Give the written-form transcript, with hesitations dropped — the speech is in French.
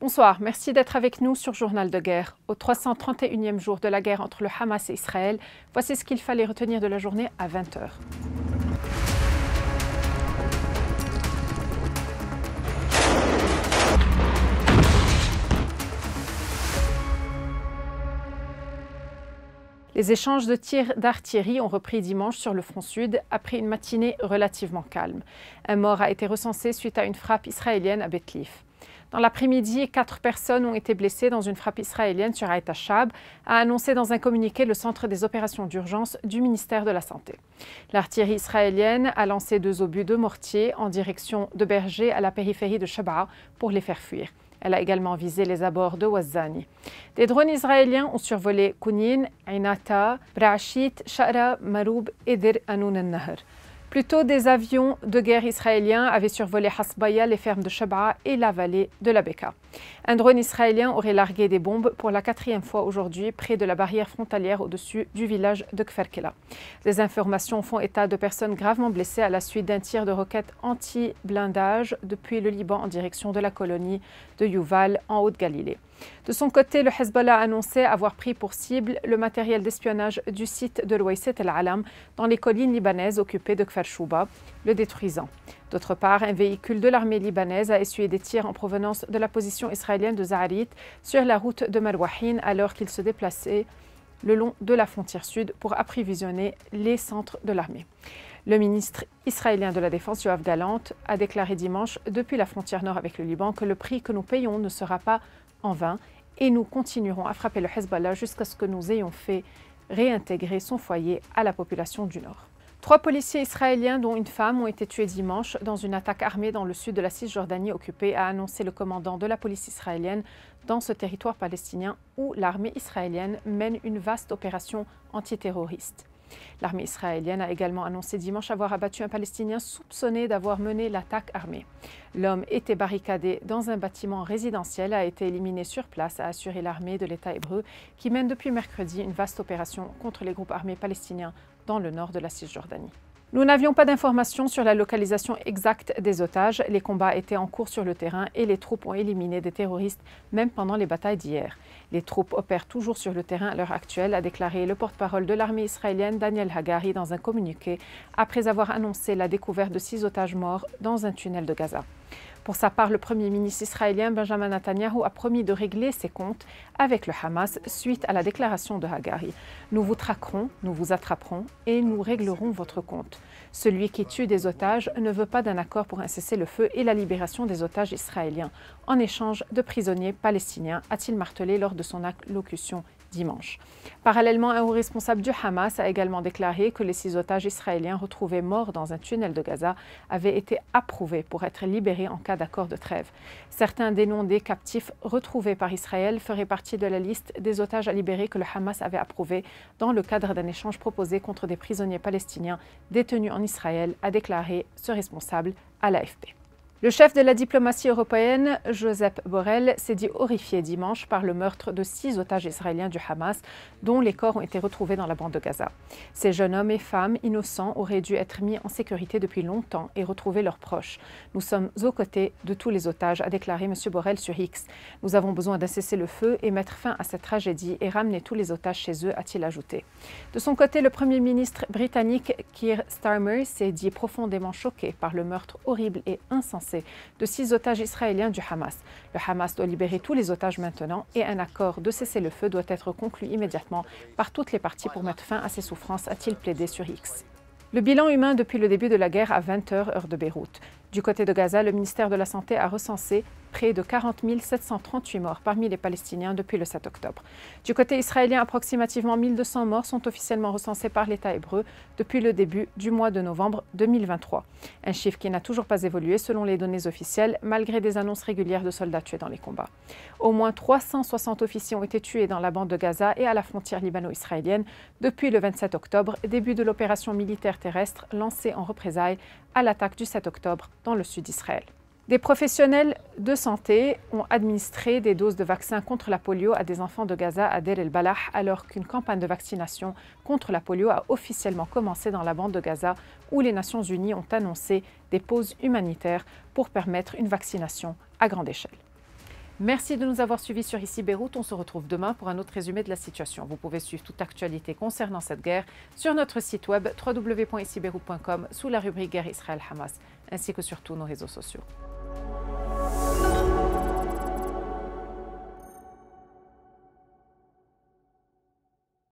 Bonsoir, merci d'être avec nous sur Journal de guerre. Au 331e jour de la guerre entre le Hamas et Israël, voici ce qu'il fallait retenir de la journée à 20 h. Les échanges de tirs d'artillerie ont repris dimanche sur le front sud après une matinée relativement calme. Un mort a été recensé suite à une frappe israélienne à Beth-Lif. Dans l'après-midi, 4 personnes ont été blessées dans une frappe israélienne sur Ait Shab, a annoncé dans un communiqué le centre des opérations d'urgence du ministère de la Santé. L'artillerie israélienne a lancé 2 obus de mortier en direction de Berger à la périphérie de Shaba pour les faire fuir. Elle a également visé les abords de Wazani. Des drones israéliens ont survolé Kounin, Ainata, Brachit, Shara, Maroub et Dir Hanoun al-Nahr. Plus tôt, des avions de guerre israéliens avaient survolé Hasbaya, les fermes de Shaba et la vallée de la Beka. Un drone israélien aurait largué des bombes pour la 4e fois aujourd'hui près de la barrière frontalière au-dessus du village de Kfar Kela. Des informations font état de personnes gravement blessées à la suite d'un tir de roquettes anti-blindage depuis le Liban en direction de la colonie de Yuval en Haute-Galilée. De son côté, le Hezbollah a annoncé avoir pris pour cible le matériel d'espionnage du site de l'Ouaïset el-Alam dans les collines libanaises occupées de Kfar Shouba, le détruisant. D'autre part, un véhicule de l'armée libanaise a essuyé des tirs en provenance de la position israélienne de Zaharit sur la route de Marwahin alors qu'il se déplaçait le long de la frontière sud pour approvisionner les centres de l'armée. Le ministre israélien de la Défense, Yoav Gallant, a déclaré dimanche depuis la frontière nord avec le Liban que le prix que nous payons ne sera pas en vain et nous continuerons à frapper le Hezbollah jusqu'à ce que nous ayons fait réintégrer son foyer à la population du Nord. 3 policiers israéliens, dont une femme, ont été tués dimanche dans une attaque armée dans le sud de la Cisjordanie occupée, a annoncé le commandant de la police israélienne dans ce territoire palestinien où l'armée israélienne mène une vaste opération antiterroriste. L'armée israélienne a également annoncé dimanche avoir abattu un Palestinien soupçonné d'avoir mené l'attaque armée. L'homme était barricadé dans un bâtiment résidentiel, a été éliminé sur place, a assuré l'armée de l'État hébreu qui mène depuis mercredi une vaste opération contre les groupes armés palestiniens dans le nord de la Cisjordanie. Nous n'avions pas d'informations sur la localisation exacte des otages. Les combats étaient en cours sur le terrain et les troupes ont éliminé des terroristes même pendant les batailles d'hier. Les troupes opèrent toujours sur le terrain à l'heure actuelle, a déclaré le porte-parole de l'armée israélienne Daniel Hagari dans un communiqué après avoir annoncé la découverte de 6 otages morts dans un tunnel de Gaza. Pour sa part, le Premier ministre israélien Benjamin Netanyahu a promis de régler ses comptes avec le Hamas suite à la déclaration de Hagari. « Nous vous traquerons, nous vous attraperons et nous réglerons votre compte. Celui qui tue des otages ne veut pas d'un accord pour un cessez-le-feu et la libération des otages israéliens en échange de prisonniers palestiniens », a-t-il martelé lors de son allocution dimanche. Parallèlement, un haut responsable du Hamas a également déclaré que les 6 otages israéliens retrouvés morts dans un tunnel de Gaza avaient été approuvés pour être libérés en cas d'accord de trêve. Certains des noms des captifs retrouvés par Israël feraient partie de la liste des otages à libérer que le Hamas avait approuvé dans le cadre d'un échange proposé contre des prisonniers palestiniens détenus en Israël, a déclaré ce responsable à l'AFP. Le chef de la diplomatie européenne, Josep Borrell, s'est dit horrifié dimanche par le meurtre de 6 otages israéliens du Hamas, dont les corps ont été retrouvés dans la bande de Gaza. Ces jeunes hommes et femmes innocents auraient dû être mis en sécurité depuis longtemps et retrouver leurs proches. Nous sommes aux côtés de tous les otages, a déclaré M. Borrell sur X. Nous avons besoin d'un cessez-le-feu et mettre fin à cette tragédie et ramener tous les otages chez eux, a-t-il ajouté. De son côté, le Premier ministre britannique Keir Starmer s'est dit profondément choqué par le meurtre horrible et insensé de 6 otages israéliens du Hamas. Le Hamas doit libérer tous les otages maintenant et un accord de cessez-le-feu doit être conclu immédiatement par toutes les parties pour mettre fin à ces souffrances, a-t-il plaidé sur X. Le bilan humain depuis le début de la guerre à 20 h, heure de Beyrouth. Du côté de Gaza, le ministère de la Santé a recensé près de 40 738 morts parmi les Palestiniens depuis le 7 octobre. Du côté israélien, approximativement 1200 morts sont officiellement recensés par l'État hébreu depuis le début du mois de novembre 2023. Un chiffre qui n'a toujours pas évolué selon les données officielles, malgré des annonces régulières de soldats tués dans les combats. Au moins 360 officiers ont été tués dans la bande de Gaza et à la frontière libano-israélienne depuis le 27 octobre, début de l'opération militaire terrestre lancée en représailles à l'attaque du 7 octobre dans le sud d'Israël. Des professionnels de santé ont administré des doses de vaccins contre la polio à des enfants de Gaza à Deir el-Balah alors qu'une campagne de vaccination contre la polio a officiellement commencé dans la bande de Gaza où les Nations Unies ont annoncé des pauses humanitaires pour permettre une vaccination à grande échelle. Merci de nous avoir suivis sur Ici Beyrouth. On se retrouve demain pour un autre résumé de la situation. Vous pouvez suivre toute actualité concernant cette guerre sur notre site web www.icibeyrouth.com sous la rubrique Guerre Israël-Hamas, ainsi que sur tous nos réseaux sociaux.